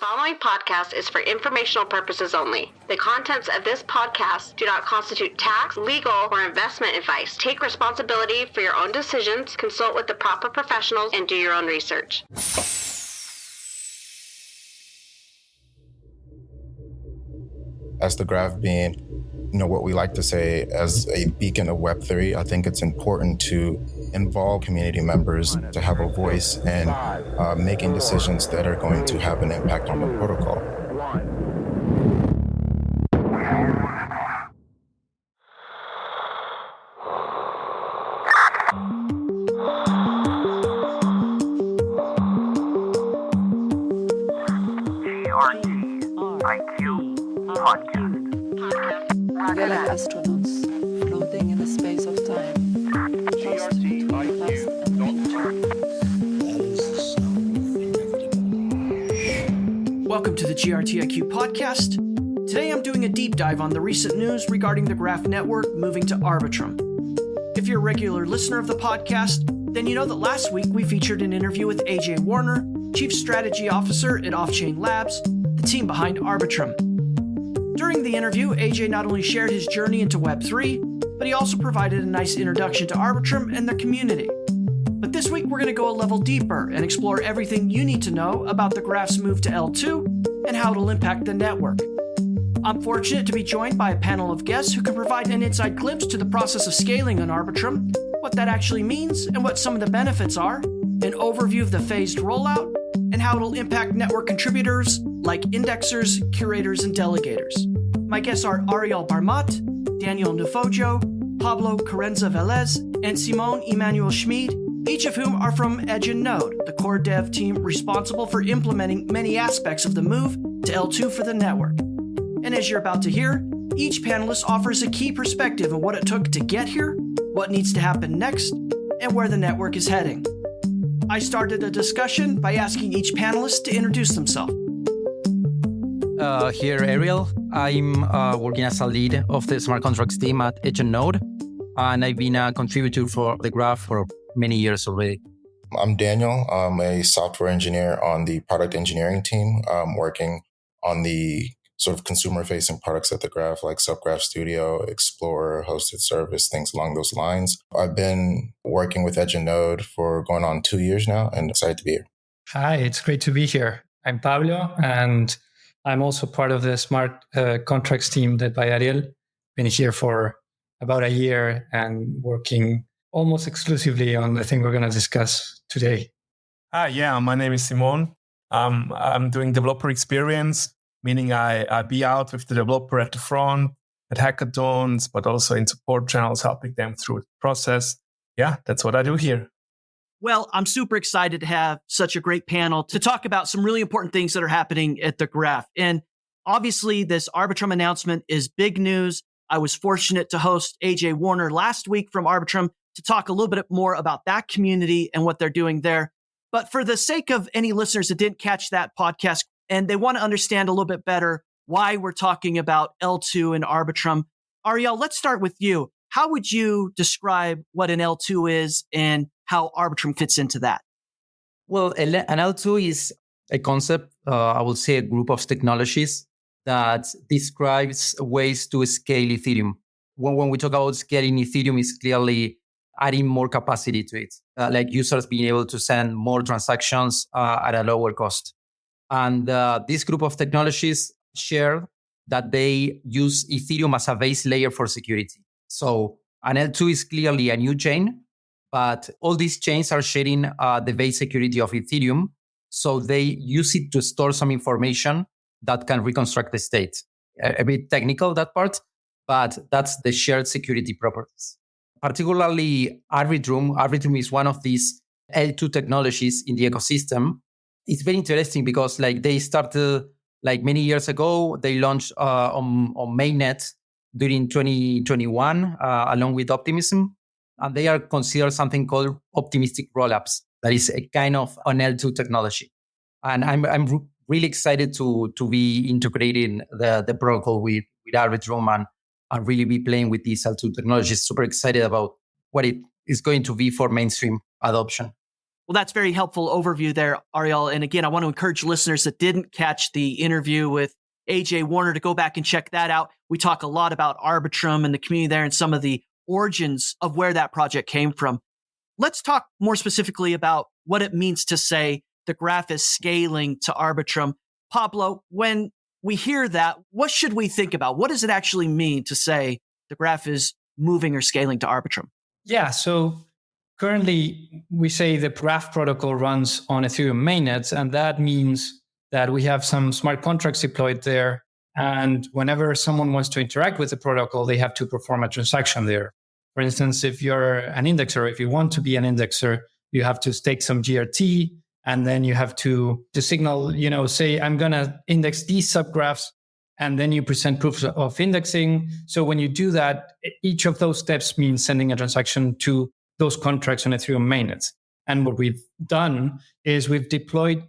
following podcast is for informational purposes only. The contents of this podcast do not constitute tax, legal, or investment advice. Take responsibility for your own decisions, consult with the proper professionals, and do your own research. As the graph being, what we like to say as a beacon of Web3, I think it's important to involve community members to have a voice in making decisions that are going to have an impact on the protocol. GRTiQ podcast. We are like astronauts floating in the space of time. Welcome to the GRTiQ podcast. Today I'm doing a deep dive on the recent news regarding the Graph network moving to Arbitrum. If you're a regular listener of the podcast, then you know that last week we featured an interview with AJ Warner, Chief Strategy Officer at Offchain Labs, the team behind Arbitrum. During the interview, AJ not only shared his journey into Web3, but he also provided a nice introduction to Arbitrum and their community. But this week, we're going to go a level deeper and explore everything you need to know about the Graph's move to L2 and how it'll impact the network. I'm fortunate to be joined by a panel of guests who can provide an inside glimpse to the process of scaling on Arbitrum, what that actually means and what some of the benefits are, an overview of the phased rollout, and how it'll impact network contributors like indexers, curators, and delegators. My guests are Ariel Barmat, Daniel Nufojo, Pablo Carenza Velez, and Simone Emmanuel Schmid, each of whom are from Edge and Node, the core dev team responsible for implementing many aspects of the move to L2 for the network. And as you're about to hear, each panelist offers a key perspective of what it took to get here, what needs to happen next, and where the network is heading. I started a discussion by asking each panelist to introduce themselves. Here, Ariel. I'm working as a lead of the smart contracts team at Edge and Node, and I've been a contributor for the Graph for many years already. I'm Daniel. I'm a software engineer on the product engineering team, working on the sort of consumer-facing products at the Graph, like Subgraph Studio, Explorer, Hosted Service, things along those lines. I've been working with Edge and Node for going on 2 years now, and excited to be here. Hi, it's great to be here. I'm Pablo, and I'm also part of the smart contracts team led by Ariel. Been here for about a year and working almost exclusively on the thing we're going to discuss today. Yeah, my name is Simone. I'm doing developer experience, meaning I be out with the developer at the front, at hackathons, but also in support channels, helping them through the process. Yeah, that's what I do here. Well, I'm super excited to have such a great panel to talk about some really important things that are happening at the Graph. And obviously, this Arbitrum announcement is big news. I was fortunate to host AJ Warner last week from Arbitrum to talk a little bit more about that community and what they're doing there. But for the sake of any listeners that didn't catch that podcast and they want to understand a little bit better why we're talking about L2 and Arbitrum, Ariel, let's start with you. How would you describe what an L2 is and how Arbitrum fits into that? Well, an L2 is a concept, I would say a group of technologies that describes ways to scale Ethereum. When we talk about scaling Ethereum, it's clearly adding more capacity to it, like users being able to send more transactions at a lower cost. And this group of technologies share that they use Ethereum as a base layer for security. So an L2 is clearly a new chain, but all these chains are sharing the base security of Ethereum. So they use it to store some information that can reconstruct the state. A bit technical, that part, but that's the shared security properties. Particularly Arbitrum. Arbitrum is one of these L2 technologies in the ecosystem. It's very interesting because they started many years ago. They launched on mainnet during 2021 along with Optimism. And they are considered something called optimistic rollups. That is a kind of an L2 technology. And I'm really excited to be integrating the protocol with Arbitrum and really be playing with these L2 technologies. Super excited about what it is going to be for mainstream adoption. Well, that's very helpful overview there, Ariel. And again, I want to encourage listeners that didn't catch the interview with AJ Warner to go back and check that out. We talk a lot about Arbitrum and the community there and some of the origins of where that project came from. Let's talk more specifically about what it means to say the graph is scaling to Arbitrum. Pablo, when we hear that, what should we think about? What does it actually mean to say the graph is moving or scaling to Arbitrum? Yeah, so currently we say the graph protocol runs on Ethereum mainnets, and that means that we have some smart contracts deployed there. And whenever someone wants to interact with the protocol, they have to perform a transaction there. For instance, if you're an indexer, if you want to be an indexer, you have to stake some GRT, and then you have to signal, say, I'm going to index these subgraphs, and then you present proofs of indexing. So when you do that, each of those steps means sending a transaction to those contracts on Ethereum mainnets. And what we've done is we've deployed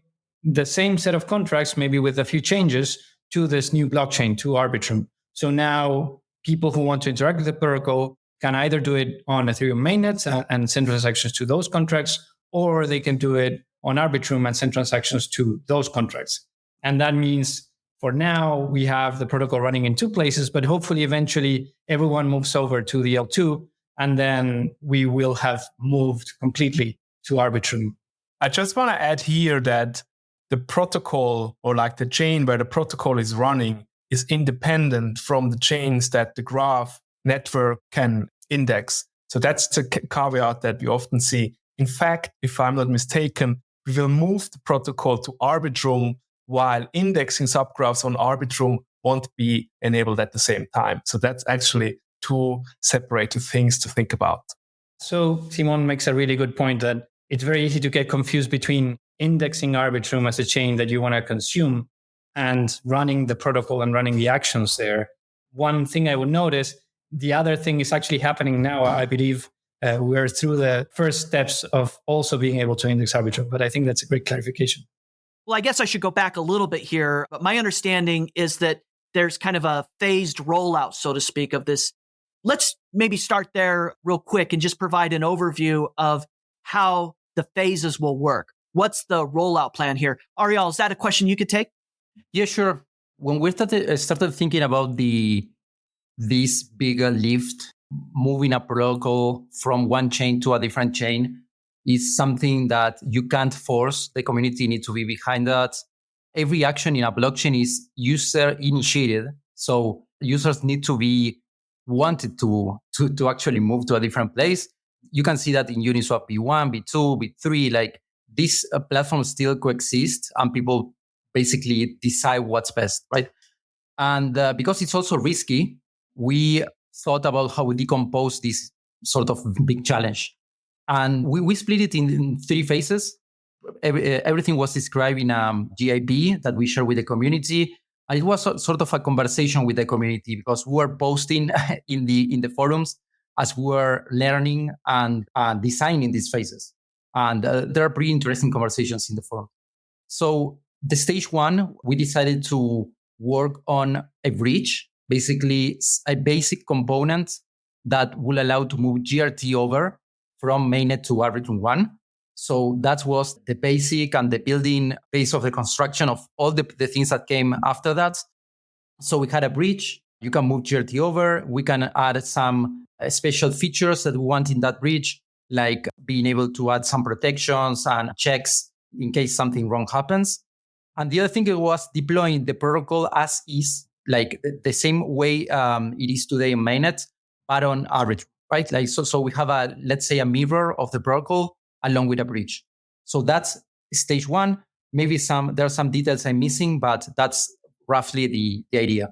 the same set of contracts, maybe with a few changes, to this new blockchain, to Arbitrum. So now people who want to interact with the protocol can either do it on Ethereum mainnets and send transactions to those contracts, or they can do it on Arbitrum and send transactions to those contracts. And that means for now, we have the protocol running in two places, but hopefully eventually everyone moves over to the L2, and then we will have moved completely to Arbitrum. I just want to add here that the protocol, or like the chain where the protocol is running, is independent from the chains that the graph network can index. So that's the caveat that we often see. In fact, if I'm not mistaken, we will move the protocol to Arbitrum, while indexing subgraphs on Arbitrum won't be enabled at the same time. So that's actually two separated things to think about. So Simon makes a really good point that it's very easy to get confused between indexing Arbitrum as a chain that you want to consume and running the protocol and running the actions there. One thing I would notice, the other thing is actually happening now. I believe we're through the first steps of also being able to index Arbitrum, but I think that's a great clarification. Well, I guess I should go back a little bit here, but my understanding is that there's kind of a phased rollout, so to speak, of this. Let's maybe start there real quick and just provide an overview of how the phases will work. What's the rollout plan here? Ariel, is that a question you could take? Yeah, sure. When we started thinking about this bigger lift, moving a protocol from one chain to a different chain is something that you can't force. The community needs to be behind that. Every action in a blockchain is user initiated. So users need to be wanted to actually move to a different place. You can see that in Uniswap V1, V2, V3, like these platforms still coexist and people basically decide what's best, right? And because it's also risky, we thought about how we decompose this sort of big challenge. And we split it in three phases. Everything was described in a GIB that we share with the community. And it was sort of a conversation with the community because we were posting in the forums as we were learning and designing these phases. And there are pretty interesting conversations in the forum. So the stage one, we decided to work on a bridge, basically a basic component that will allow to move GRT over from mainnet to Arbitrum 1. So that was the basic and the building base of the construction of all the things that came after that. So we had a bridge. You can move GRT over. We can add some special features that we want in that bridge, like being able to add some protections and checks in case something wrong happens. And the other thing was deploying the protocol as is, like the same way it is today in mainnet, but on Arbitrum, right? Like so we have let's say a mirror of the protocol along with a bridge. So that's stage one. Maybe there are some details I'm missing, but that's roughly the idea.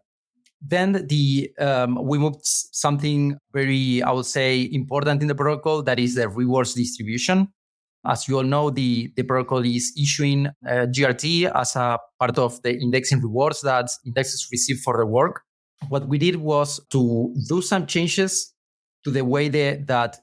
Then we moved something very, I would say, important in the protocol, that is the rewards distribution. As you all know, the protocol is issuing GRT as a part of the indexing rewards that indexers receive for their work. What we did was to do some changes to the way that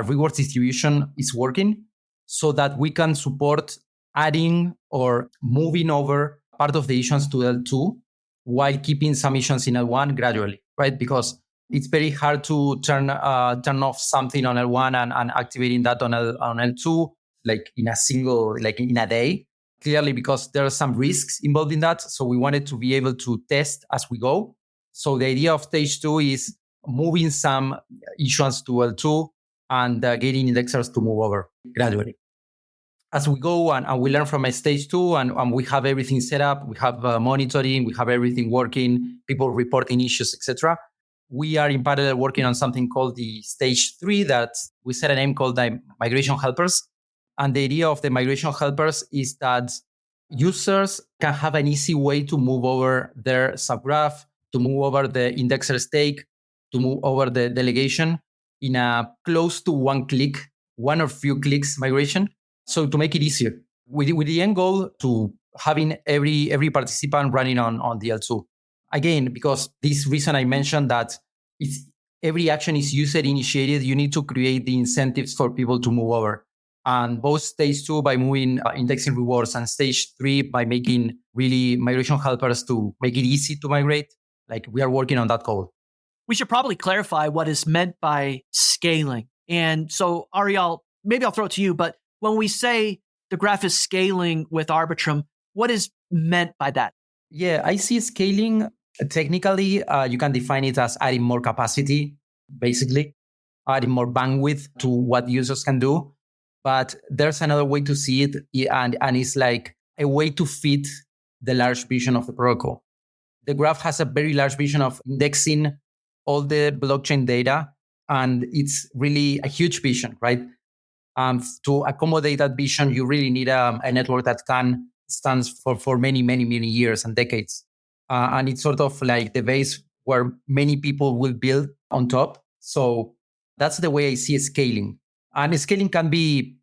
rewards distribution is working so that we can support adding or moving over part of the issuance to L2 while keeping some issuance in L1 gradually, right? Because it's very hard to turn off something on L1 and activating that on L2. like in a single, like in a day, clearly because there are some risks involved in that. So we wanted to be able to test as we go. So the idea of stage 2 is moving some issuance to L2 and getting indexers to move over gradually. As we go and we learn from a stage 2 and we have everything set up, we have monitoring, we have everything working, people reporting issues, etc. We are in parallel working on something called the stage 3 that we set a name called the migration helpers. And the idea of the migration helpers is that users can have an easy way to move over their subgraph, to move over the indexer stake, to move over the delegation in a close to one or few clicks migration. So to make it easier, with the end goal to having every participant running on the L2. Again, because this reason I mentioned that every action is user initiated, you need to create the incentives for people to move over. And both stage 2 by moving indexing rewards and stage 3 by making really migration helpers to make it easy to migrate. Like we are working on that goal. We should probably clarify what is meant by scaling. And so Ariel, maybe I'll throw it to you, but when we say the graph is scaling with Arbitrum, what is meant by that? Yeah, I see scaling. Technically, you can define it as adding more capacity, basically, adding more bandwidth to what users can do. But there's another way to see it, and it's like a way to fit the large vision of the protocol. The graph has a very large vision of indexing all the blockchain data, and it's really a huge vision, right? To accommodate that vision, you really need a network that stands for many, many, many years and decades. And it's sort of like the base where many people will build on top. So that's the way I see scaling. And scaling can be,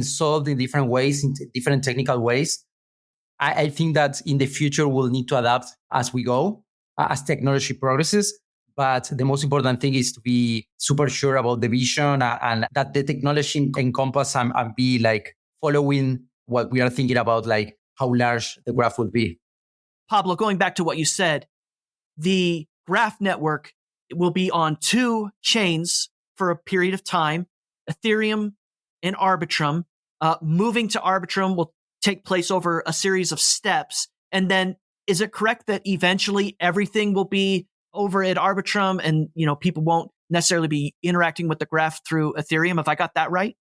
solved in different ways, in different technical ways. I think that in the future, we'll need to adapt as we go, as technology progresses. But the most important thing is to be super sure about the vision and that the technology encompass and be like following what we are thinking about, like how large the graph will be. Pablo, going back to what you said, the graph network will be on 2 chains for a period of time, Ethereum and Arbitrum. Moving to Arbitrum will take place over a series of steps. And then is it correct that eventually everything will be over at Arbitrum and, people won't necessarily be interacting with the graph through Ethereum? Have I got that right?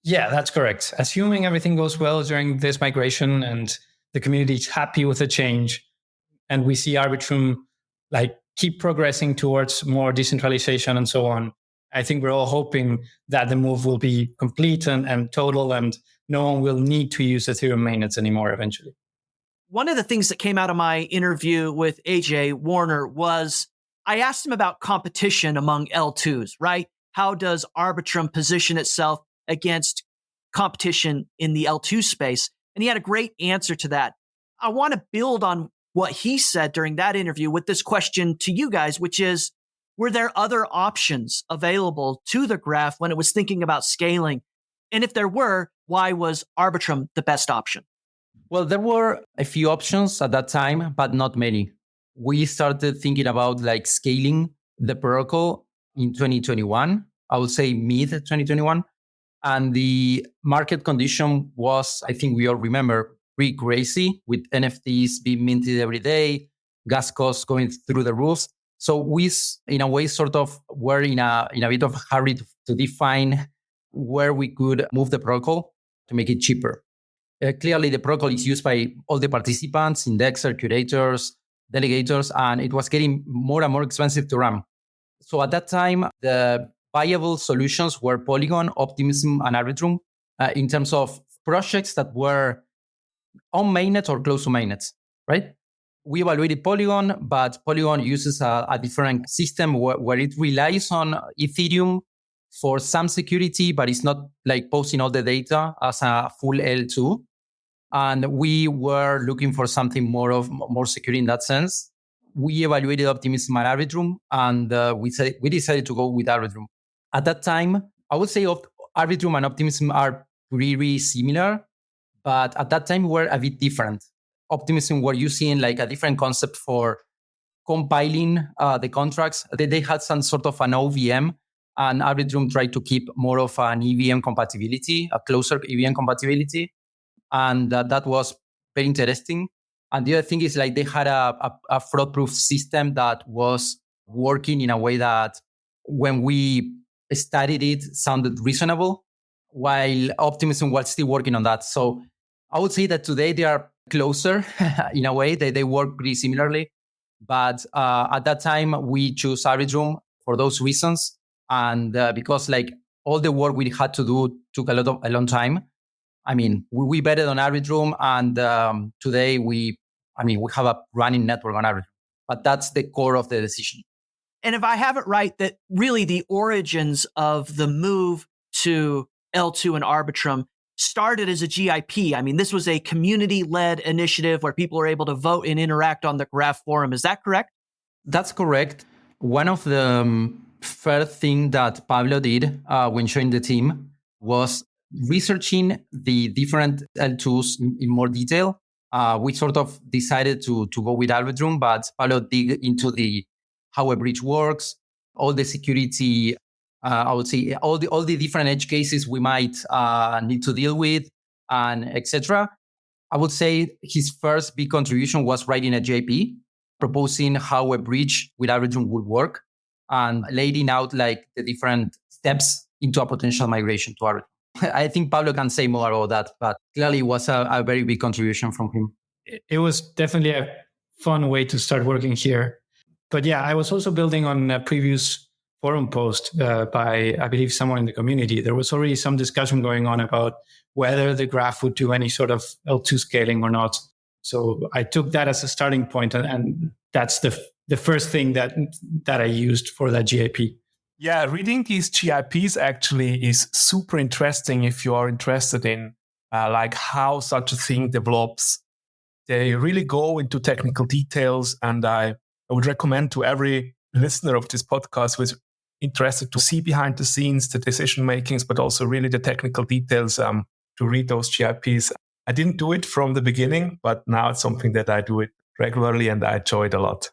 Yeah, that's correct. Assuming everything goes well during this migration and the community is happy with the change and we see Arbitrum keep progressing towards more decentralization and so on, I think we're all hoping that the move will be complete and total and no one will need to use Ethereum mainnets anymore eventually. One of the things that came out of my interview with AJ Warner was I asked him about competition among L2s, right? How does Arbitrum position itself against competition in the L2 space? And he had a great answer to that. I want to build on what he said during that interview with this question to you guys, which is, were there other options available to the graph when it was thinking about scaling? And if there were, why was Arbitrum the best option? Well, there were a few options at that time, but not many. We started thinking about scaling the protocol in 2021, I would say mid 2021. And the market condition was, I think we all remember, pretty crazy with NFTs being minted every day, gas costs going through the roof. So we, in a way, sort of were in a bit of a hurry to define where we could move the protocol to make it cheaper. Clearly, the protocol is used by all the participants, indexers, curators, delegators, and it was getting more and more expensive to run. So at that time, the viable solutions were Polygon, Optimism, and Arbitrum in terms of projects that were on mainnet or close to mainnets, right? We evaluated Polygon, but Polygon uses a different system where it relies on Ethereum for some security, but it's not posting all the data as a full L2. And we were looking for something more secure in that sense. We evaluated Optimism and Arbitrum, and we decided to go with Arbitrum. At that time, I would say Arbitrum and Optimism are really similar, but at that time were a bit different. Optimism were using a different concept for compiling the contracts. They had some sort of an OVM And Arbitrum tried to keep more of an EVM compatibility, a closer EVM compatibility. And that was very interesting. And the other thing is like they had a fraud-proof system that was working in a way that when we studied it sounded reasonable, while Optimism was still working on that. So I would say that today they are closer in a way. They work pretty similarly. But at that time, we chose Arbitrum for those reasons. And because like all the work we had to do took a long time. I mean, we betted on Arbitrum, and today we have a running network on Arbitrum. But that's the core of the decision. And if I have it right, that really the origins of the move to L2 and Arbitrum started as a GIP. I mean, this was a community-led initiative where people are able to vote and interact on the Graph forum. Is that correct? That's correct. One of the first things that Pablo did when joining the team was researching the different L2s in more detail. We sort of decided to go with Arbitrum, but Pablo dig into how a bridge works, all the security, I would say all the different edge cases we might need to deal with, and etc. I would say his first big contribution was writing a JP, proposing how a bridge with Arbitrum would work, and laying out like the different steps into a potential migration to Arbitrum. I think Pablo can say more about that, but clearly it was a very big contribution from him. It was definitely a fun way to start working here. But yeah, I was also building on a previous forum post by, I believe, someone in the community. There was already some discussion going on about whether the graph would do any sort of L2 scaling or not. So I took that as a starting point, and that's the first thing that I used for that GIP. Yeah, reading these GIPs actually is super interesting if you are interested in like how such a thing develops. They really go into technical details, and I would recommend to every listener of this podcast who is interested to see behind the scenes, the decision makings, but also really the technical details to read those GIPs. I didn't do it from the beginning, but now it's something that I do it regularly and I enjoy it a lot.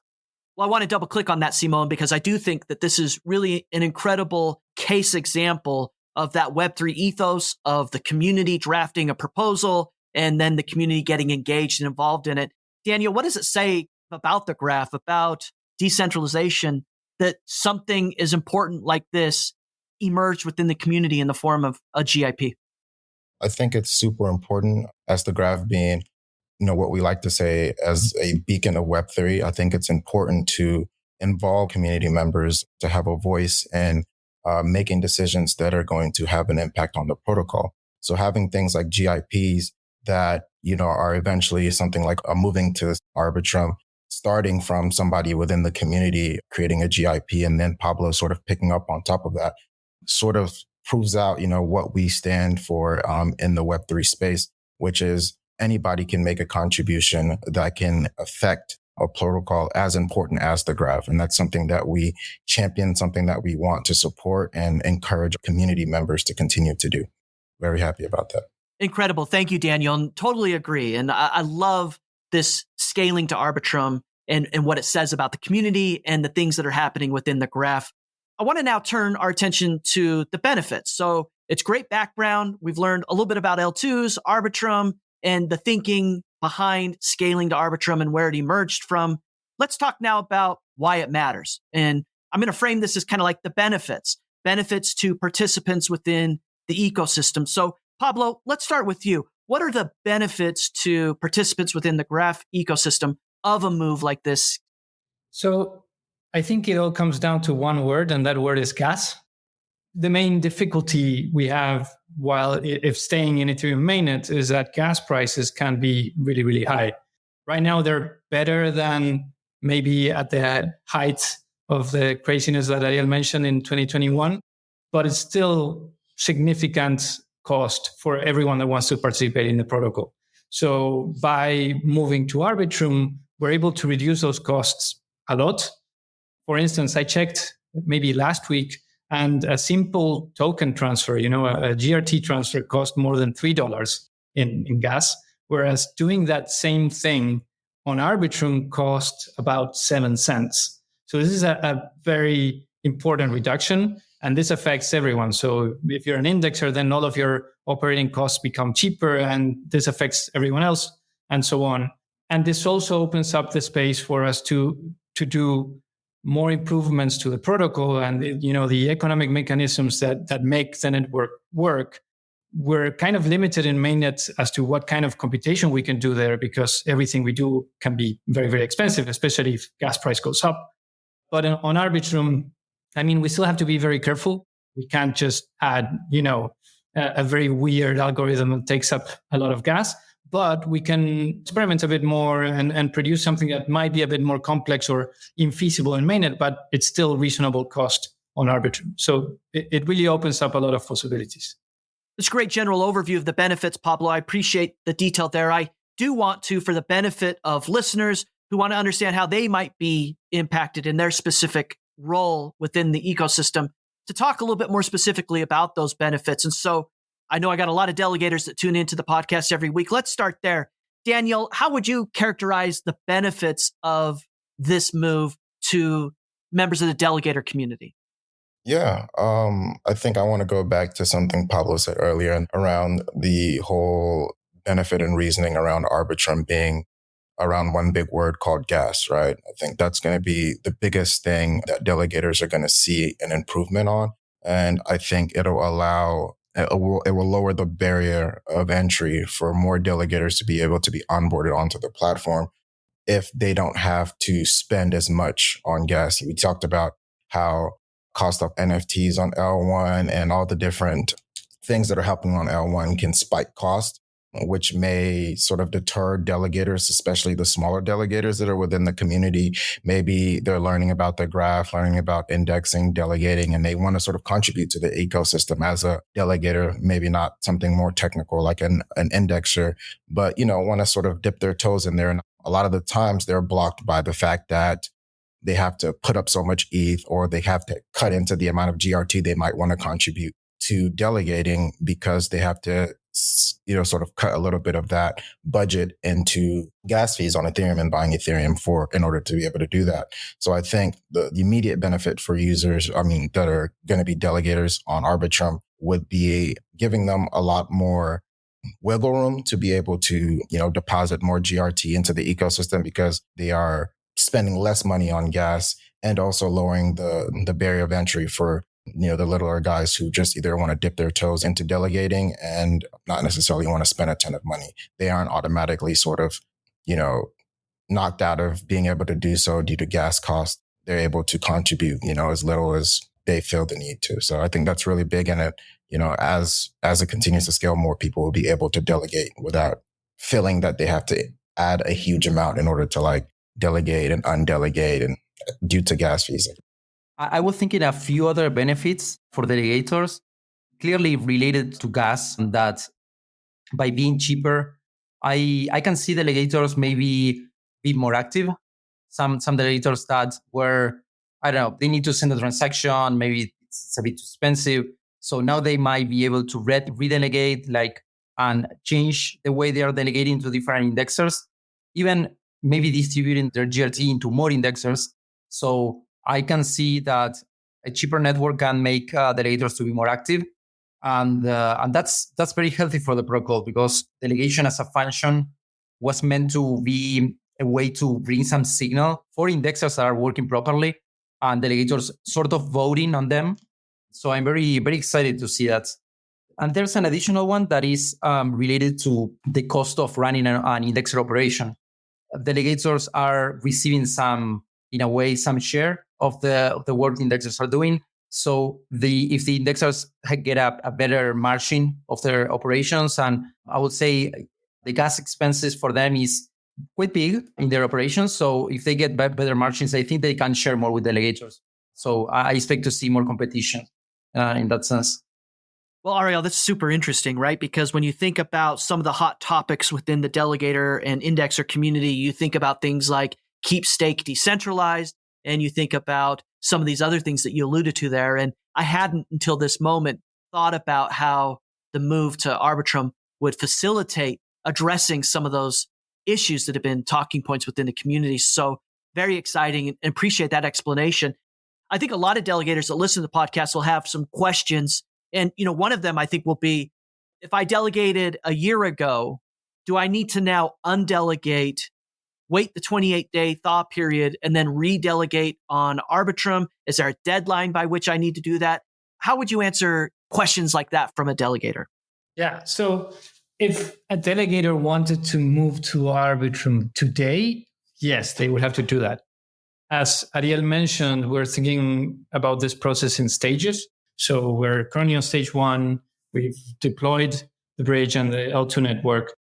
Well, I want to double click on that, Simon, because I do think that this is really an incredible case example of that Web3 ethos of the community drafting a proposal and then the community getting engaged and involved in it. Daniel, what does it say about the graph, about decentralization, that something as important like this emerged within the community in the form of a GIP? I think it's super important as the graph being, what we like to say as a beacon of Web3. I think it's important to involve community members to have a voice in making decisions that are going to have an impact on the protocol. So having things like GIPs that, are eventually something like moving to Arbitrum, starting from somebody within the community, creating a GIP, and then Pablo sort of picking up on top of that, sort of proves out, what we stand for in the Web3 space, which is anybody can make a contribution that can affect a protocol as important as the graph. And that's something that we champion, something that we want to support and encourage community members to continue to do. Very happy about that. Incredible. Thank you, Daniel. And totally agree. And I love this scaling to Arbitrum and what it says about the community and the things that are happening within the graph. I want to now turn our attention to the benefits. So it's great background. We've learned a little bit about L2s, Arbitrum, and the thinking behind scaling to Arbitrum and where it emerged from. Let's talk now about why it matters. And I'm going to frame this as kind of like the benefits to participants within the ecosystem. So Pablo, let's start with you. What are the benefits to participants within the graph ecosystem of a move like this? So I think it all comes down to one word, and that word is gas. The main difficulty we have if staying in Ethereum mainnet is that gas prices can be really, really high. Right now, they're better than maybe at the height of the craziness that Ariel mentioned in 2021, but it's still significant cost for everyone that wants to participate in the protocol. So by moving to Arbitrum, we're able to reduce those costs a lot. For instance, I checked maybe last week, and a simple token transfer, a GRT transfer cost more than $3 in gas, whereas doing that same thing on Arbitrum cost about 7 cents. So this is a very important reduction. And this affects everyone. So if you're an indexer, then all of your operating costs become cheaper, and this affects everyone else, and so on. And this also opens up the space for us to do more improvements to the protocol and the economic mechanisms that make the network work. We're kind of limited in mainnet as to what kind of computation we can do there, because everything we do can be very, very expensive, especially if gas price goes up. But on Arbitrum, we still have to be very careful. We can't just add, a very weird algorithm that takes up a lot of gas, but we can experiment a bit more and produce something that might be a bit more complex or infeasible in mainnet, but it's still reasonable cost on Arbitrum. So it really opens up a lot of possibilities. It's a great general overview of the benefits, Pablo. I appreciate the detail there. I do want to, for the benefit of listeners who want to understand how they might be impacted in their specific role within the ecosystem, to talk a little bit more specifically about those benefits. And so I know I got a lot of delegators that tune into the podcast every week. Let's start there. Daniel, how would you characterize the benefits of this move to members of the delegator community? Yeah, I think I want to go back to something Pablo said earlier around the whole benefit and reasoning around Arbitrum being around one big word called gas, right? I think that's going to be the biggest thing that delegators are going to see an improvement on. And I think it will lower the barrier of entry for more delegators to be able to be onboarded onto the platform if they don't have to spend as much on gas. We talked about how cost of NFTs on L1 and all the different things that are happening on L1 can spike cost, which may sort of deter delegators, especially the smaller delegators that are within the community. Maybe they're learning about the graph, learning about indexing, delegating, and they want to sort of contribute to the ecosystem as a delegator, maybe not something more technical like an indexer, but, want to sort of dip their toes in there. And a lot of the times they're blocked by the fact that they have to put up so much ETH, or they have to cut into the amount of GRT they might want to contribute to delegating, because they have to, sort of cut a little bit of that budget into gas fees on Ethereum and buying Ethereum in order to be able to do that. So I think the immediate benefit for users, that are going to be delegators on Arbitrum, would be giving them a lot more wiggle room to be able to, deposit more GRT into the ecosystem, because they are spending less money on gas, and also lowering the barrier of entry for, the littler guys who just either want to dip their toes into delegating and not necessarily want to spend a ton of money. They aren't automatically sort of, knocked out of being able to do so due to gas costs. They're able to contribute, as little as they feel the need to. So I think that's really big in it. As it continues to scale, more people will be able to delegate without feeling that they have to add a huge amount in order to delegate and undelegate and due to gas fees. I was thinking a few other benefits for delegators, clearly related to gas, that by being cheaper, I can see delegators maybe be more active. Some delegators that were, I don't know, they need to send a transaction, maybe it's a bit too expensive. So now they might be able to redelegate, and change the way they are delegating to different indexers, even maybe distributing their GRT into more indexers. So I can see that a cheaper network can make delegators to be more active. And that's very healthy for the protocol, because delegation as a function was meant to be a way to bring some signal for indexers that are working properly, and delegators sort of voting on them. So I'm very, very excited to see that. And there's an additional one that is related to the cost of running an indexer operation. Delegators are receiving some share of the work the indexers are doing. So if the indexers get a better margin of their operations, and I would say the gas expenses for them is quite big in their operations. So if they get better margins, I think they can share more with delegators. So I expect to see more competition in that sense. Well, Ariel, that's super interesting, right? Because when you think about some of the hot topics within the delegator and indexer community, you think about things like keep stake decentralized, and you think about some of these other things that you alluded to there. And I hadn't until this moment thought about how the move to Arbitrum would facilitate addressing some of those issues that have been talking points within the community. So very exciting, and appreciate that explanation. I think a lot of delegators that listen to the podcast will have some questions. And, one of them I think will be, if I delegated a year ago, do I need to now undelegate, wait the 28-day thaw period, and then redelegate on Arbitrum? Is there a deadline by which I need to do that? How would you answer questions like that from a delegator? Yeah. So if a delegator wanted to move to Arbitrum today, yes, they would have to do that. As Ariel mentioned, we're thinking about this process in stages. So we're currently on stage 1. We've deployed the bridge and the L2 network.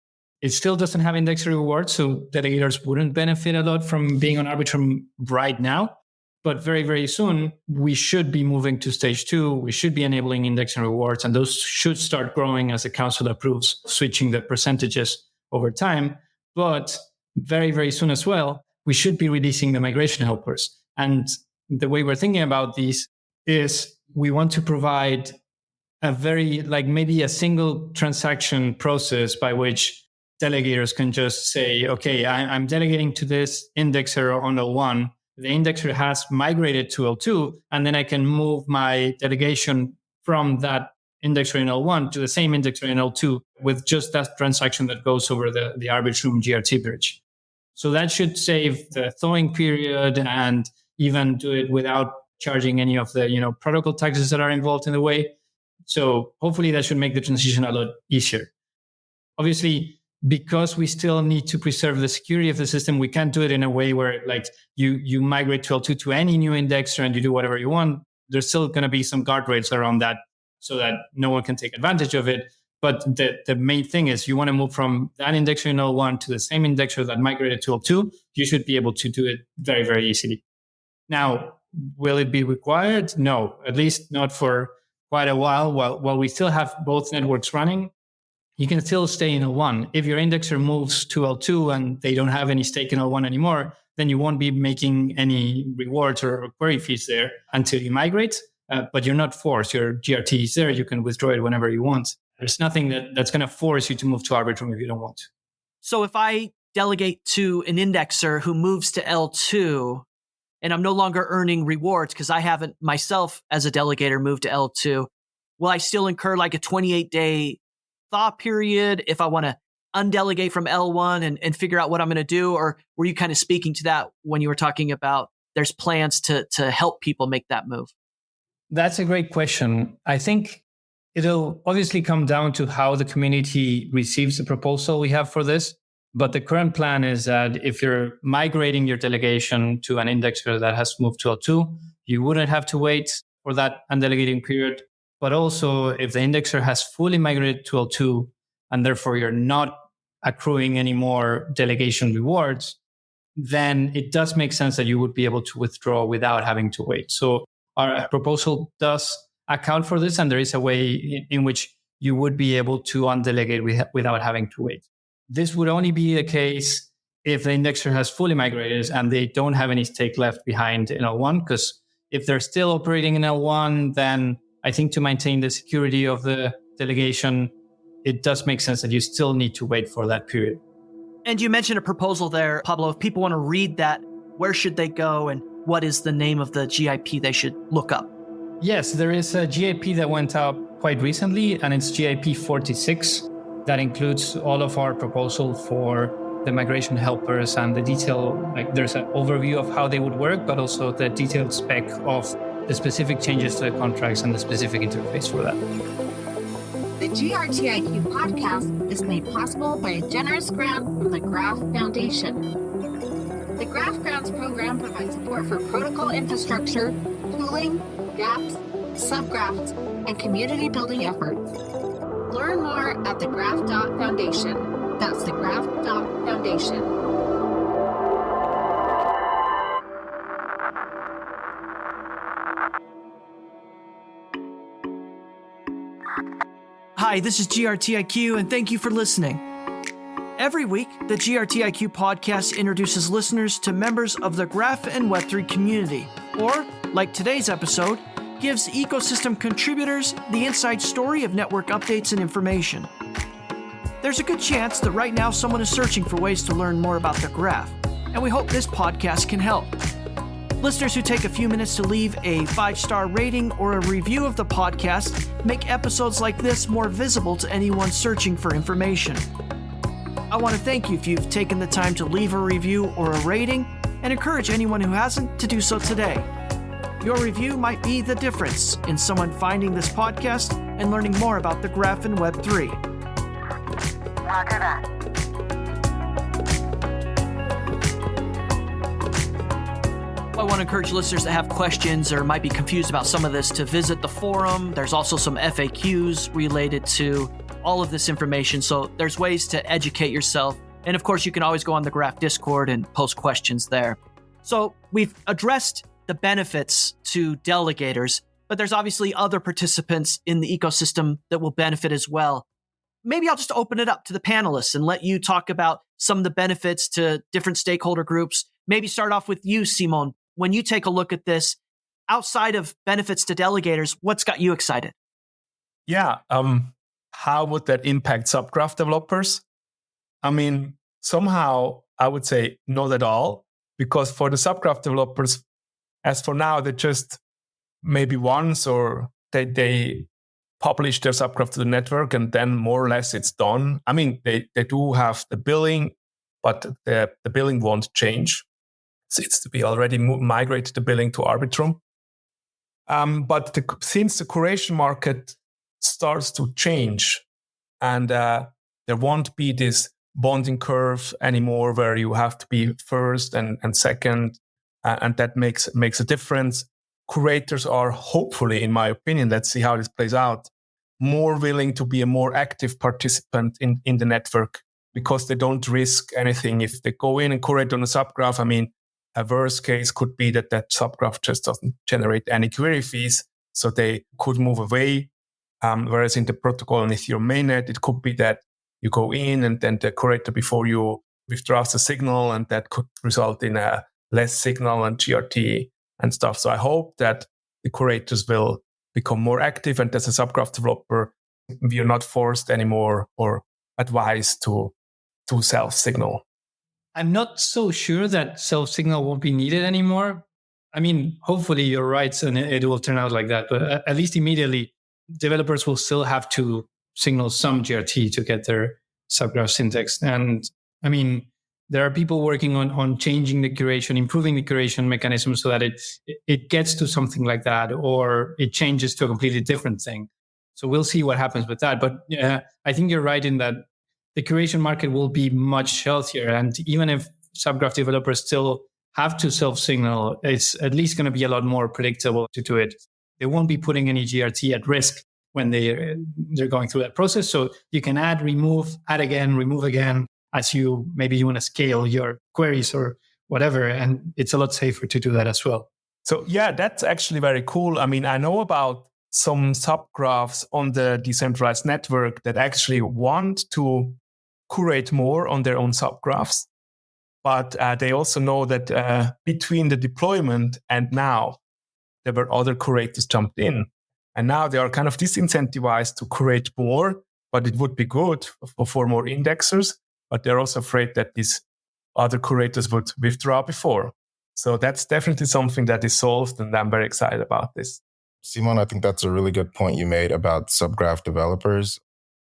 It still doesn't have indexer rewards, so delegators wouldn't benefit a lot from being on Arbitrum right now. But very, very soon, we should be moving to stage 2. We should be enabling index and rewards, and those should start growing as the council approves, switching the percentages over time. But very, very soon as well, we should be releasing the migration helpers. And the way we're thinking about these is we want to provide a very, maybe a single transaction process by which delegators can just say, okay, I'm delegating to this indexer on L1. The indexer has migrated to L2, and then I can move my delegation from that indexer in L1 to the same indexer in L2 with just that transaction that goes over the Arbitrum GRT bridge. So that should save the thawing period and even do it without charging any of the protocol taxes that are involved in the way. So hopefully that should make the transition a lot easier. Obviously, because we still need to preserve the security of the system, we can't do it in a way where you migrate to L2 to any new indexer and you do whatever you want. There's still going to be some guardrails around that so that no one can take advantage of it. But the main thing is you want to move from that indexer in L1 to the same indexer that migrated to L2. You should be able to do it very, very easily. Now, will it be required? No, at least not for quite a while. While we still have both networks running, you can still stay in L1. If your indexer moves to L2 and they don't have any stake in L1 anymore, then you won't be making any rewards or query fees there until you migrate. But you're not forced. Your GRT is there. You can withdraw it whenever you want. There's nothing that's going to force you to move to Arbitrum if you don't want to. So if I delegate to an indexer who moves to L2 and I'm no longer earning rewards because I haven't myself as a delegator moved to L2, will I still incur a 28-day thaw period if I want to undelegate from L1 and figure out what I'm going to do? Or were you kind of speaking to that when you were talking about there's plans to help people make that move? That's a great question. I think it'll obviously come down to how the community receives the proposal we have for this. But the current plan is that if you're migrating your delegation to an indexer that has moved to L2, you wouldn't have to wait for that undelegating period. But also, if the indexer has fully migrated to L2, and therefore you're not accruing any more delegation rewards, then it does make sense that you would be able to withdraw without having to wait. So our proposal does account for this, and there is a way in which you would be able to undelegate without having to wait. This would only be the case if the indexer has fully migrated and they don't have any stake left behind in L1, because if they're still operating in L1, then I think to maintain the security of the delegation, it does make sense that you still need to wait for that period. And you mentioned a proposal there, Pablo. If people want to read that, where should they go and what is the name of the GIP they should look up? Yes, there is a GIP that went out quite recently, and it's GIP 46. That includes all of our proposal for the migration helpers and the detail, there's an overview of how they would work, but also the detailed spec of the specific changes to the contracts and the specific interface for that. The GRTiQ podcast is made possible by a generous grant from the Graph Foundation. The Graph Grants program provides support for protocol infrastructure, tooling, dApps, subgraphs, and community building efforts. Learn more at thegraph.foundation. That's thegraph.foundation. Hi, this is GRTiQ, and thank you for listening. Every week, the GRTiQ podcast introduces listeners to members of the Graph and Web3 community, or, like today's episode, gives ecosystem contributors the inside story of network updates and information. There's a good chance that right now someone is searching for ways to learn more about the graph, and we hope this podcast can help. Listeners who take a few minutes to leave a 5-star rating or a review of the podcast make episodes like this more visible to anyone searching for information. I want to thank you if you've taken the time to leave a review or a rating, and encourage anyone who hasn't to do so today. Your review might be the difference in someone finding this podcast and learning more about the graph and Web3. Roger that. I want to encourage listeners that have questions or might be confused about some of this to visit the forum. There's also some FAQs related to all of this information, so there's ways to educate yourself. And of course, you can always go on the Graph Discord and post questions there. So we've addressed the benefits to delegators, but there's obviously other participants in the ecosystem that will benefit as well. Maybe I'll just open it up to the panelists and let you talk about some of the benefits to different stakeholder groups. Maybe start off with you, Simon. When you take a look at this, outside of benefits to delegators, what's got you excited? Yeah. How would that impact subgraph developers? I mean, somehow I would say not at all, because for the subgraph developers, as for now, they just maybe once or they publish their subgraph to the network and then more or less it's done. I mean, they do have the billing, but the billing won't change. It's to be already migrated the billing to Arbitrum. But since the curation market starts to change and there won't be this bonding curve anymore where you have to be first and second, and that makes a difference. Curators are hopefully, in my opinion, let's see how this plays out, more willing to be a more active participant in the network because they don't risk anything. If they go in and curate on a subgraph, I mean, a worst case could be that subgraph just doesn't generate any query fees, so they could move away. Whereas in the protocol on Ethereum mainnet, it could be that you go in and then the curator before you withdraws the signal, and that could result in a less signal and GRT and stuff. So I hope that the curators will become more active, and as a subgraph developer, we are not forced anymore or advised to self-signal. I'm not so sure that self-signal won't be needed anymore. I mean, hopefully you're right and it will turn out like that. But at least immediately, developers will still have to signal some GRT to get their subgraphs indexed. And I mean, there are people working on changing the curation, improving the curation mechanism so that it gets to something like that, or it changes to a completely different thing. So we'll see what happens with that. But I think you're right in that the curation market will be much healthier. And even if subgraph developers still have to self-signal, it's at least going to be a lot more predictable to do it. They won't be putting any GRT at risk when they're going through that process. So you can add, remove, add again, remove again, as you want to scale your queries or whatever. And it's a lot safer to do that as well. So yeah, that's actually very cool. I mean, I know about some subgraphs on the decentralized network that actually want to curate more on their own subgraphs. But they also know that between the deployment and now, there were other curators jumped in. And now they are kind of disincentivized to curate more, but it would be good for more indexers. But they're also afraid that these other curators would withdraw before. So that's definitely something that is solved, and I'm very excited about this. Simon, I think that's a really good point you made about subgraph developers.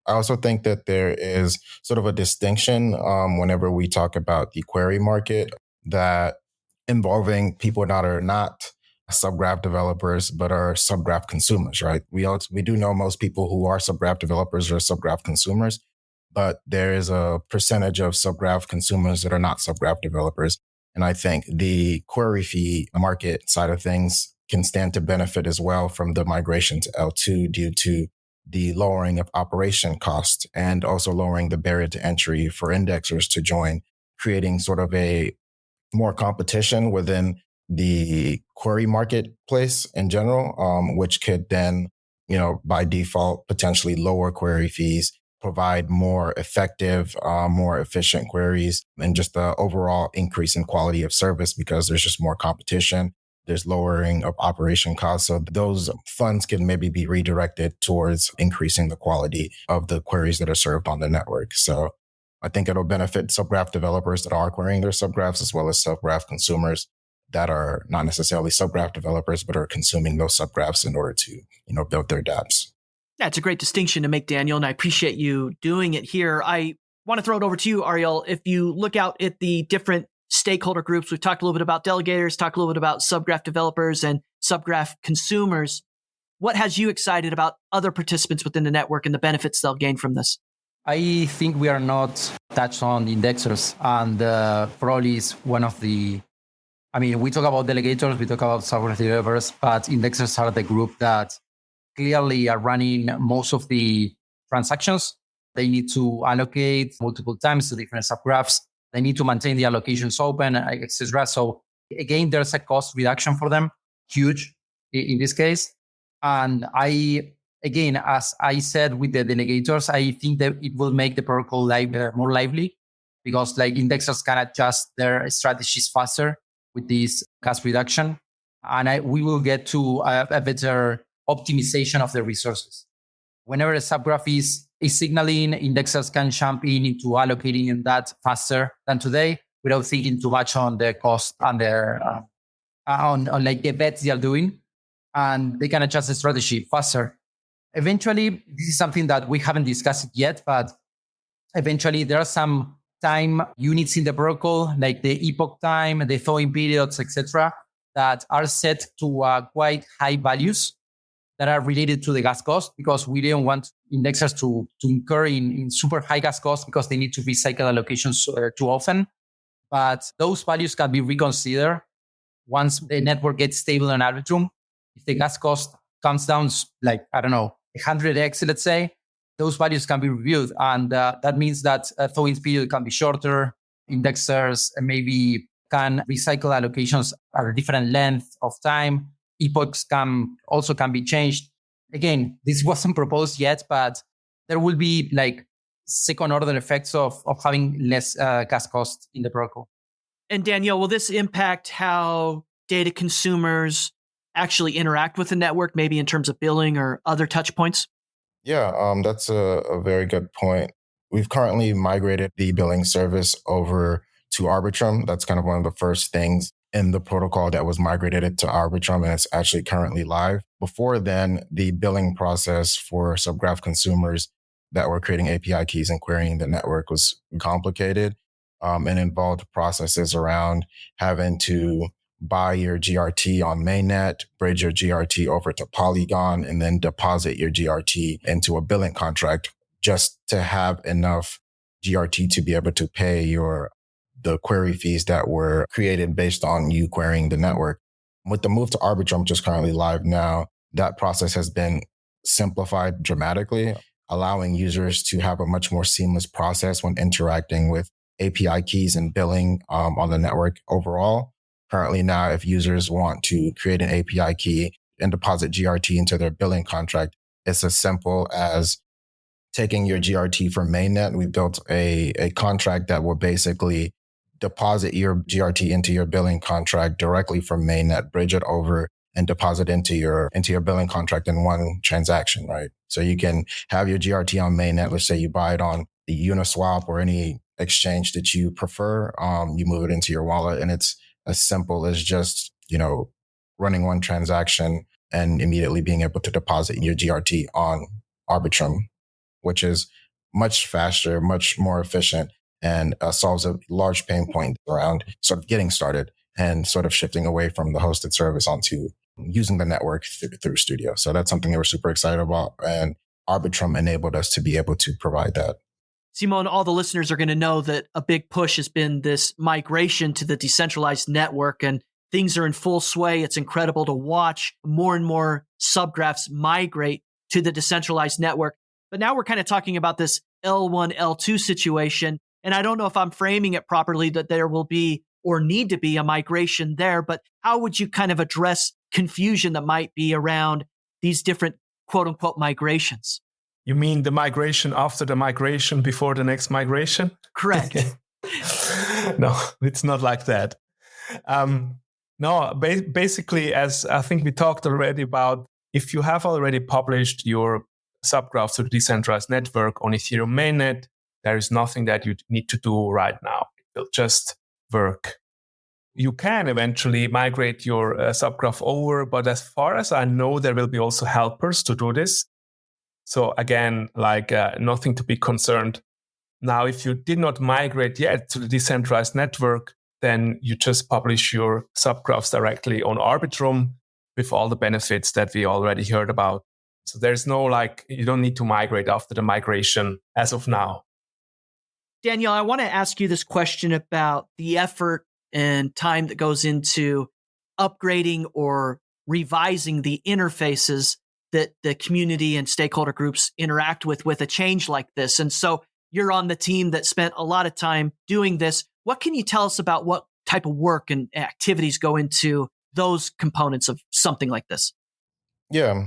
I also think that there is sort of a distinction whenever we talk about the query market, that involving people that are not subgraph developers, but are subgraph consumers, right? We do know most people who are subgraph developers are subgraph consumers, but there is a percentage of subgraph consumers that are not subgraph developers. And I think the query fee market side of things can stand to benefit as well from the migration to L2 due to the lowering of operation costs and also lowering the barrier to entry for indexers to join, creating sort of a more competition within the query marketplace in general, which could then, by default, potentially lower query fees, provide more effective, more efficient queries, and just the overall increase in quality of service because there's just more competition. There's lowering of operation costs. So those funds can maybe be redirected towards increasing the quality of the queries that are served on the network. So I think it'll benefit subgraph developers that are querying their subgraphs as well as subgraph consumers. that are not necessarily subgraph developers, but are consuming those subgraphs in order to, build their dApps. Yeah, it's a great distinction to make, Daniel, and I appreciate you doing it here. I want to throw it over to you, Ariel. If you look out at the different stakeholder groups, we've talked a little bit about delegators, talked a little bit about subgraph developers and subgraph consumers. What has you excited about other participants within the network and the benefits they'll gain from this? I think we are not touched on indexers, and probably is one of the, we talk about delegators, we talk about subgraph developers, but indexers are the group that clearly are running most of the transactions. They need to allocate multiple times to different subgraphs. They need to maintain the allocations open, etc. So again, there's a cost reduction for them, huge in this case. And as I said with the delegators, I think that it will make the protocol more lively because indexers can adjust their strategies faster with this cost reduction. And we will get to a better optimization of the resources. Whenever a subgraph is signaling, indexers can jump into allocating in that faster than today without thinking too much on the cost and their on the bets they are doing, and they can adjust the strategy faster. Eventually, this is something that we haven't discussed yet, but eventually there are some time units in the protocol, like the epoch time, the thawing periods, etc., that are set to quite high values that are related to the gas cost, because we don't want indexers to incur in super high gas costs because they need to recycle allocations too often. But those values can be reconsidered once the network gets stable on Arbitrum. If the gas cost comes down, 100x, let's say, those values can be reviewed. And that means that a thawing period can be shorter. Indexers maybe can recycle allocations at a different length of time. Epochs can be changed. Again, this wasn't proposed yet, but there will be second order effects of having less gas cost in the protocol. And Danielle, will this impact how data consumers actually interact with the network, maybe in terms of billing or other touch points? Yeah, that's a very good point. We've currently migrated the billing service over to Arbitrum. That's kind of one of the first things in the protocol that was migrated to Arbitrum, and it's actually currently live. Before then, the billing process for subgraph consumers that were creating API keys and querying the network was complicated and involved processes around having to buy your GRT on mainnet, bridge your GRT over to Polygon, and then deposit your GRT into a billing contract just to have enough GRT to be able to pay the query fees that were created based on you querying the network. With the move to Arbitrum, which is currently live now, that process has been simplified dramatically, allowing users to have a much more seamless process when interacting with API keys and billing on the network overall. Currently now, if users want to create an API key and deposit GRT into their billing contract, it's as simple as taking your GRT from mainnet. We built a contract that will basically deposit your GRT into your billing contract directly from mainnet, bridge it over, and deposit into your billing contract in one transaction, right? So you can have your GRT on mainnet. Let's say you buy it on the Uniswap or any exchange that you prefer. You move it into your wallet, and it's as simple as just, running one transaction and immediately being able to deposit your GRT on Arbitrum, which is much faster, much more efficient, and solves a large pain point around sort of getting started and sort of shifting away from the hosted service onto using the network through Studio. So that's something that we're super excited about. And Arbitrum enabled us to be able to provide that. Simon, all the listeners are going to know that a big push has been this migration to the decentralized network, and things are in full sway. It's incredible to watch more and more subgraphs migrate to the decentralized network. But now we're kind of talking about this L1, L2 situation. And I don't know if I'm framing it properly, that there will be or need to be a migration there, but how would you kind of address confusion that might be around these different quote unquote migrations? You mean the migration after the migration before the next migration? Correct. No, it's not like that. Basically, as I think we talked already about, if you have already published your subgraph to the decentralized network on Ethereum mainnet, there is nothing that you need to do right now. It will just work. you can eventually migrate your subgraph over. But as far as I know, there will be also helpers to do this. So again, nothing to be concerned. Now, if you did not migrate yet to the decentralized network, then you just publish your subgraphs directly on Arbitrum with all the benefits that we already heard about. So there's no you don't need to migrate after the migration as of now. Daniel, I want to ask you this question about the effort and time that goes into upgrading or revising the interfaces that the community and stakeholder groups interact with a change like this. And so you're on the team that spent a lot of time doing this. What can you tell us about what type of work and activities go into those components of something like this? Yeah,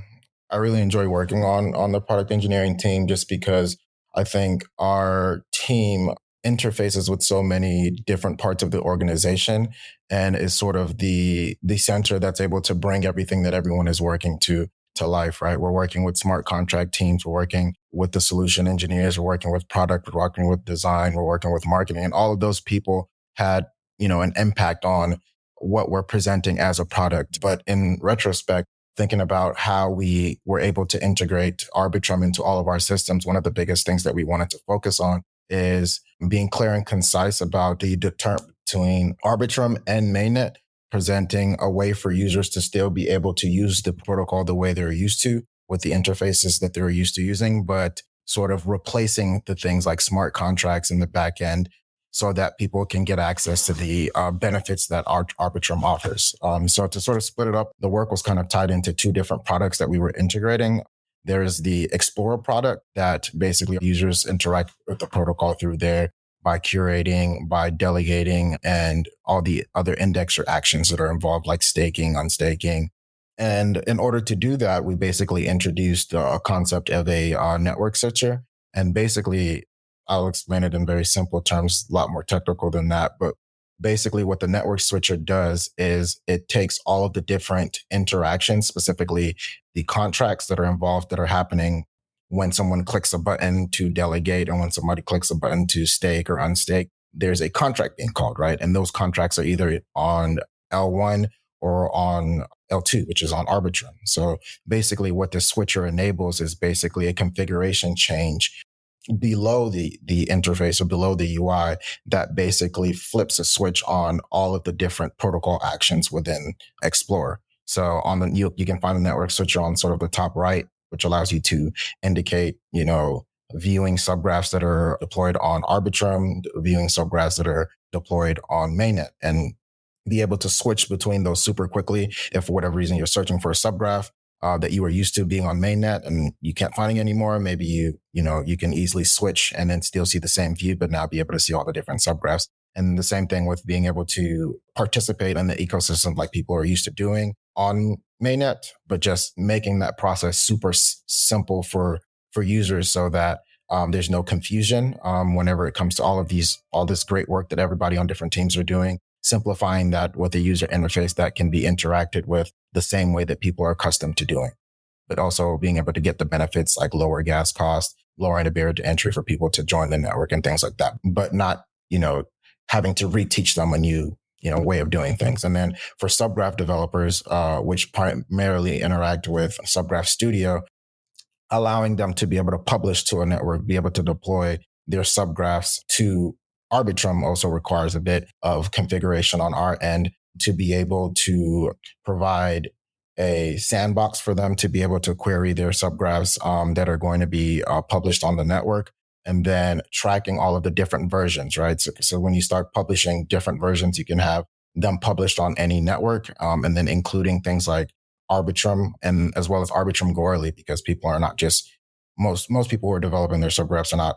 I really enjoy working on the product engineering team just because I think our team interfaces with so many different parts of the organization and is sort of the center that's able to bring everything that everyone is working to life, right? We're working with smart contract teams. We're working with the solution engineers. We're working with product. We're working with design. We're working with marketing. And all of those people had, an impact on what we're presenting as a product. But in retrospect, thinking about how we were able to integrate Arbitrum into all of our systems, one of the biggest things that we wanted to focus on is being clear and concise about the determinant between Arbitrum and mainnet, presenting a way for users to still be able to use the protocol the way they're used to with the interfaces that they're used to using, but sort of replacing the things like smart contracts in the back end so that people can get access to the benefits that Arbitrum offers. So to sort of split it up, the work was kind of tied into two different products that we were integrating. There's the Explorer product that basically users interact with the protocol through there by curating, by delegating, and all the other indexer actions that are involved, like staking, unstaking. And in order to do that, we basically introduced a concept of a network switcher. And basically, I'll explain it in very simple terms, a lot more technical than that. But basically what the network switcher does is it takes all of the different interactions, specifically the contracts that are involved that are happening when someone clicks a button to delegate and when somebody clicks a button to stake or unstake, there's a contract being called, right? And those contracts are either on L1 or on L2, which is on Arbitrum. So basically what the switcher enables is basically a configuration change below the interface or below the UI that basically flips a switch on all of the different protocol actions within Explorer. So you can find the network switcher on sort of the top right, which allows you to indicate, viewing subgraphs that are deployed on Arbitrum, viewing subgraphs that are deployed on mainnet, and be able to switch between those super quickly. If for whatever reason you're searching for a subgraph that you were used to being on mainnet and you can't find it anymore, maybe you can easily switch and then still see the same view, but now be able to see all the different subgraphs. And the same thing with being able to participate in the ecosystem like people are used to doing on mainnet, but just making that process super simple for users so that there's no confusion whenever it comes to all this great work that everybody on different teams are doing, simplifying that with a user interface that can be interacted with the same way that people are accustomed to doing, but also being able to get the benefits like lower gas costs, lowering the barrier to entry for people to join the network and things like that, but not, having to reteach them a new, way of doing things. And then for subgraph developers, which primarily interact with Subgraph Studio, allowing them to be able to publish to a network, be able to deploy their subgraphs to Arbitrum also requires a bit of configuration on our end to be able to provide a sandbox for them to be able to query their subgraphs that are going to be published on the network, and then tracking all of the different versions, right? So when you start publishing different versions, you can have them published on any network, and then including things like Arbitrum and as well as Arbitrum Goerli, because people are not just, most people who are developing their subgraphs are not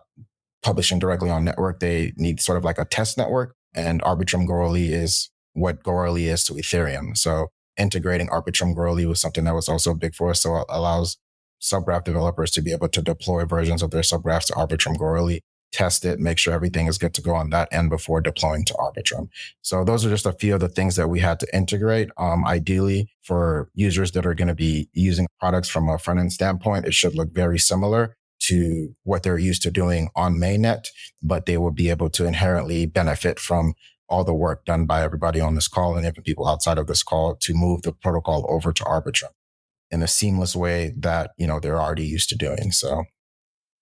publishing directly on network. They need sort of like a test network, and Arbitrum Goerli is what Goerli is to Ethereum. So integrating Arbitrum Goerli was something that was also big for us. So it allows subgraph developers to be able to deploy versions of their subgraphs to Arbitrum Goerli, test it, make sure everything is good to go on that end before deploying to Arbitrum. So those are just a few of the things that we had to integrate. Ideally, for users that are going to be using products from a front-end standpoint, it should look very similar to what they're used to doing on mainnet, but they will be able to inherently benefit from all the work done by everybody on this call and even people outside of this call to move the protocol over to Arbitrum in a seamless way that, they're already used to doing. So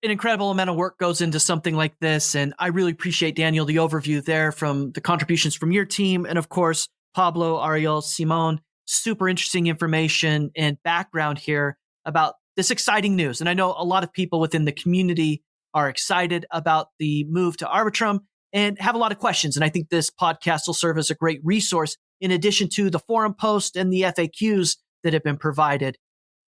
an incredible amount of work goes into something like this. And I really appreciate, Daniel, the overview there from the contributions from your team. And of course, Pablo, Ariel, Simon, super interesting information and background here about this exciting news. And I know a lot of people within the community are excited about the move to Arbitrum and have a lot of questions. And I think this podcast will serve as a great resource in addition to the forum post and the FAQs that have been provided.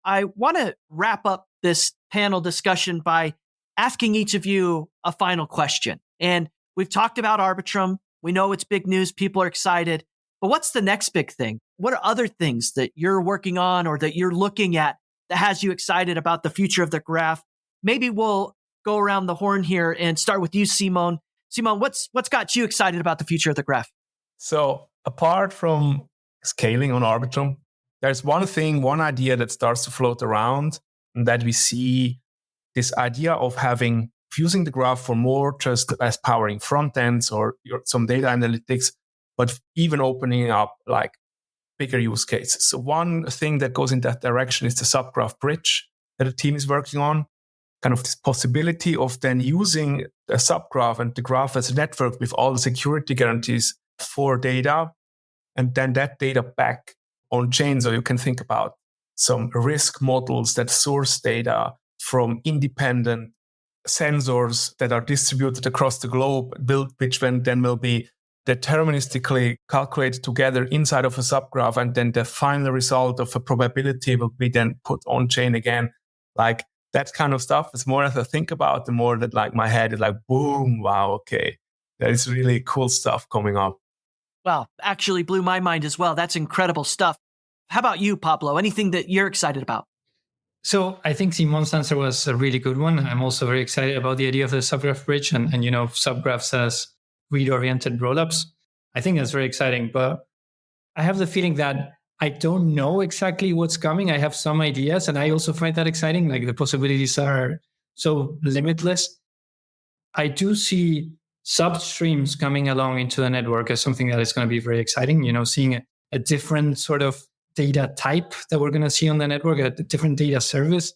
I want to wrap up this panel discussion by asking each of you a final question. And we've talked about Arbitrum. We know it's big news. People are excited. But what's the next big thing? What are other things that you're working on or that you're looking at that has you excited about the future of the graph? Maybe we'll go around the horn here and start with you, Simon. Simon, what's got you excited about the future of the graph? So apart from scaling on Arbitrum, there's one idea that starts to float around, and that we see this idea of using the graph for more just as powering front ends or some data analytics, but even opening up like bigger use cases. So one thing that goes in that direction is the subgraph bridge that the team is working on. Kind of this possibility of then using a subgraph and the graph as a network with all the security guarantees for data, and then that data back on chain. So you can think about some risk models that source data from independent sensors that are distributed across the globe, which then will be deterministically calculated together inside of a subgraph, and then the final result of a probability will be then put on chain again. Like that kind of stuff. The more as I think about, the more that like my head is like, boom, wow, okay, that is really cool stuff coming up. Wow, actually blew my mind as well. That's incredible stuff. How about you, Pablo? Anything that you're excited about? So I think Simon's answer was a really good one. I'm also very excited about the idea of the subgraph bridge and subgraphs as read-oriented rollups. I think that's very exciting, but I have the feeling that I don't know exactly what's coming. I have some ideas, and I also find that exciting. Like the possibilities are so limitless. I do see substreams coming along into the network as something that is going to be very exciting. Seeing a different sort of data type that we're going to see on the network, a different data service.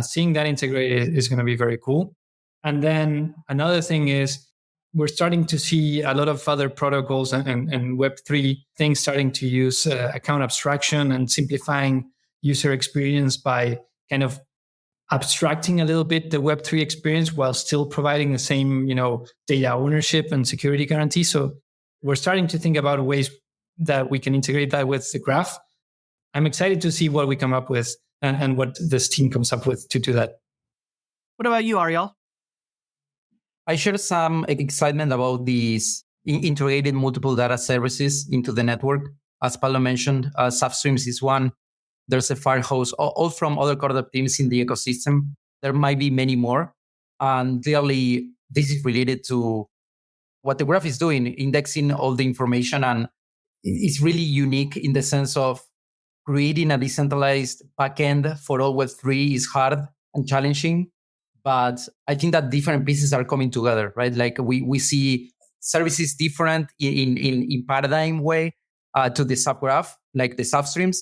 Seeing that integrated is going to be very cool. And then another thing is we're starting to see a lot of other protocols and Web3 things starting to use account abstraction and simplifying user experience by kind of abstracting a little bit the Web3 experience while still providing the same, data ownership and security guarantee. So we're starting to think about ways that we can integrate that with the graph. I'm excited to see what we come up with and what this team comes up with to do that. What about you, Ariel? I share some excitement about these integrated multiple data services into the network. As Paulo mentioned, Substreams is one. There's a Firehouse, all from other core teams in the ecosystem. There might be many more. And clearly, this is related to what the graph is doing, indexing all the information. And it's really unique in the sense of creating a decentralized backend for all Web3 is hard and challenging. But I think that different pieces are coming together, right? Like we see services different in paradigm way to the subgraph, like the substreams.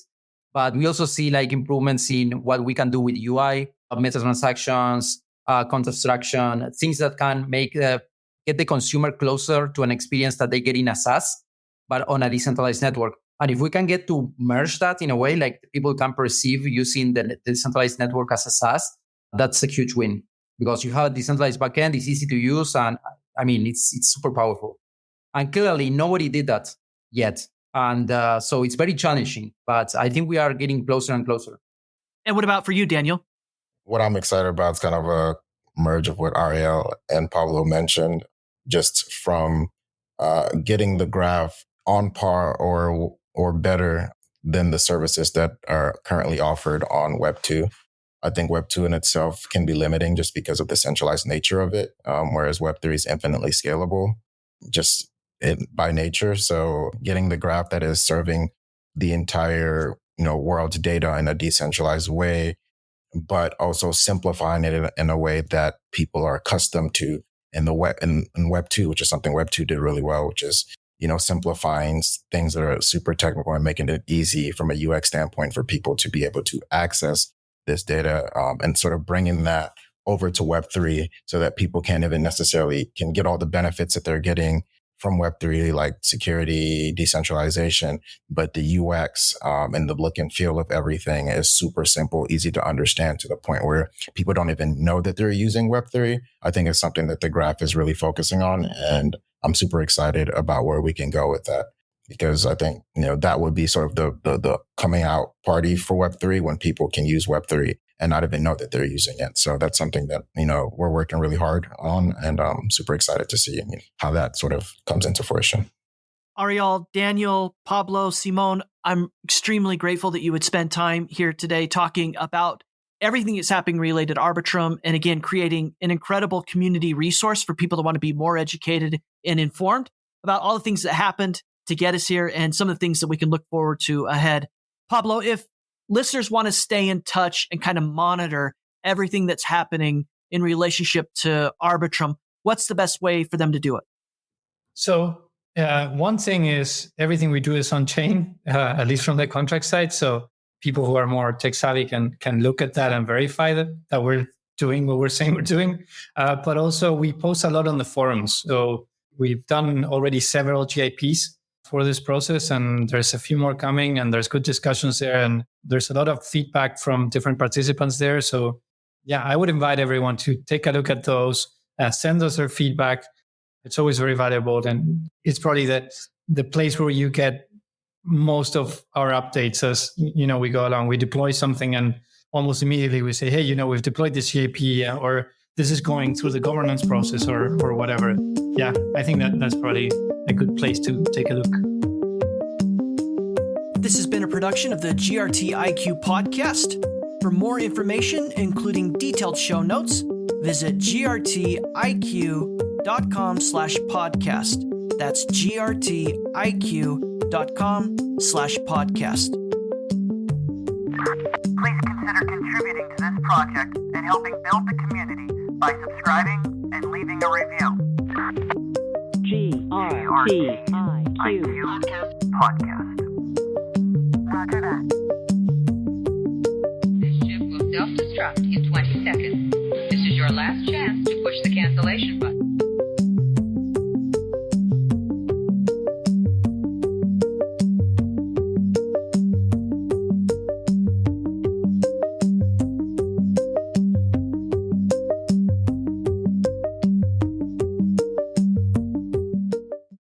But we also see like improvements in what we can do with UI, meta transactions, content abstraction, things that can make get the consumer closer to an experience that they get in a SaaS, but on a decentralized network. And if we can get to merge that in a way like people can perceive using the decentralized network as a SaaS, that's a huge win because you have a decentralized backend, it's easy to use, and I mean, it's super powerful. And clearly, nobody did that yet. And so it's very challenging, but I think we are getting closer and closer. And what about for you, Daniel? What I'm excited about is kind of a merge of what Ariel and Pablo mentioned, just from getting the graph on par or better than the services that are currently offered on Web 2. I think Web 2 in itself can be limiting just because of the centralized nature of it, whereas Web 3 is infinitely scalable just by nature. So getting the graph that is serving the entire world's data in a decentralized way, but also simplifying it in a way that people are accustomed to in Web 2, which is something Web 2 did really well, which is simplifying things that are super technical and making it easy from a UX standpoint for people to be able to access this data, and sort of bringing that over to Web3 so that people can get all the benefits that they're getting from Web3, like security, decentralization, but the UX and the look and feel of everything is super simple, easy to understand, to the point where people don't even know that they're using Web3. I think it's something that the graph is really focusing on, and I'm super excited about where we can go with that, because I think, that would be sort of the coming out party for Web3, when people can use Web3 and not even know that they're using it. So that's something that, we're working really hard on, and I'm super excited to see how that sort of comes into fruition. Ariel, Daniel, Pablo, Simon, I'm extremely grateful that you would spend time here today talking about everything that's happening related to Arbitrum, and again, creating an incredible community resource for people that want to be more educated and informed about all the things that happened to get us here and some of the things that we can look forward to ahead. Pablo, if listeners want to stay in touch and kind of monitor everything that's happening in relationship to Arbitrum, what's the best way for them to do it? So one thing is everything we do is on chain, at least from the contract side. So people who are more tech savvy can look at that and verify that we're doing what we're saying we're doing. But also we post a lot on the forums. So we've done already several GIPs for this process, and there's a few more coming, and there's good discussions there, and there's a lot of feedback from different participants there. So yeah, I would invite everyone to take a look at those, send us their feedback. It's always very valuable, and it's probably the place where you get most of our updates as we go along. We deploy something and almost immediately we say, hey, we've deployed this GIP, or this is going through the governance process, or whatever. Yeah, I think that's probably a good place to take a look. This has been a production of the GRTiQ podcast. For more information, including detailed show notes, visit grtiq.com/podcast. That's grtiq.com/podcast. Please consider contributing to this project and helping build the community by subscribing and leaving a review. GRTiQ Podcast. Roger that. This ship will self-destruct in 20 seconds. This is your last chance to push the cancellation button.